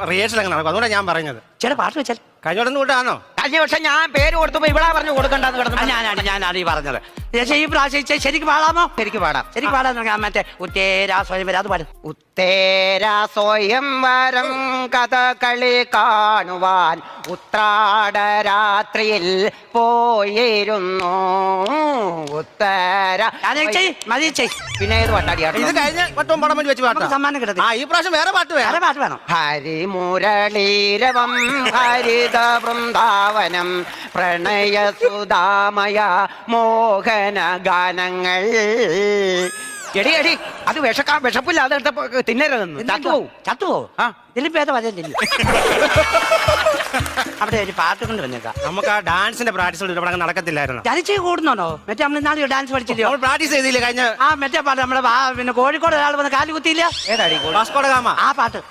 Rehearsal അങ്ങനെ നടക്കും. അതുകൊണ്ടാണ് ഞാൻ പറഞ്ഞത്. ചേട്ടാ പാട്ട് വെച്ചാൽ കഴിഞ്ഞോടൊന്നും കൂട്ടാണോ? കഴിഞ്ഞ വർഷം ഞാൻ പേര് കൊടുത്തപ്പോ ഇവിടെ പറഞ്ഞു കൊടുക്കണ്ടെന്ന് കിടന്നു. ഞാനാണ് ഈ പറഞ്ഞത്. ചേച്ചി ഈ പ്രാവശ്യം ശരിക്ക് പാടാമോ? ശരിക്ക് പാടാം. ശരിക്ക് പാടാൻ മറ്റേ ഉത്തേരാ സ്വയംവരം അത് പാടും. ഉത്തേരാ സ്വയംവരം കഥകളി കാണുവാൻ ഉത്രാടരാത്രിയിൽ പോയിരുന്നു. ഉത്തര മതി ചെയ്. പിന്നെ ഏത് പാട്ടാടിയാണ് ഇത് കഴിഞ്ഞ വട്ടവും പടം വേണ്ടി വെച്ച് പാട്ട് സമ്മാനം കിട്ടും. ഈ പ്രാവശ്യം വേറെ പാട്ട് വേറെ പാട്ട് വേണം. ഹരിമുരളീരവം ഹരിത വൃന്ദാവനം പ്രണയസുധാമയ മോഹന ഗാനങ്ങൾ. എടി എടി അത് വിഷപ്പില്ലാതെ തിന്നരുതെന്ന് ചത്തുപോകും. ഇതിലും ഭേദം അതല്ല. അവിടെ ഒരു പാട്ട് കൊണ്ട് വന്നേക്കാം. നമുക്ക് ആ ഡാൻസിന്റെ പ്രാക്ടീസ് ഇവിടെ നടക്കത്തില്ലായിരുന്നു. ചരിച്ച് കൂടുന്നുണ്ടോ? മറ്റേ നമ്മൾ ഇന്നാളെ ഡാൻസ് പഠിച്ചില്ലയോ? നമ്മൾ പ്രാക്ടീസ് ചെയ്തില്ലേ കഴിഞ്ഞ? മറ്റേ പാട്ട് നമ്മളെ പിന്നെ കോഴിക്കോട് ഒരാൾ വന്ന് കാല് കുത്തിയില്ല. ഏതാടി വാസ്കോഡ ഗാമ ആ പാട്ട്.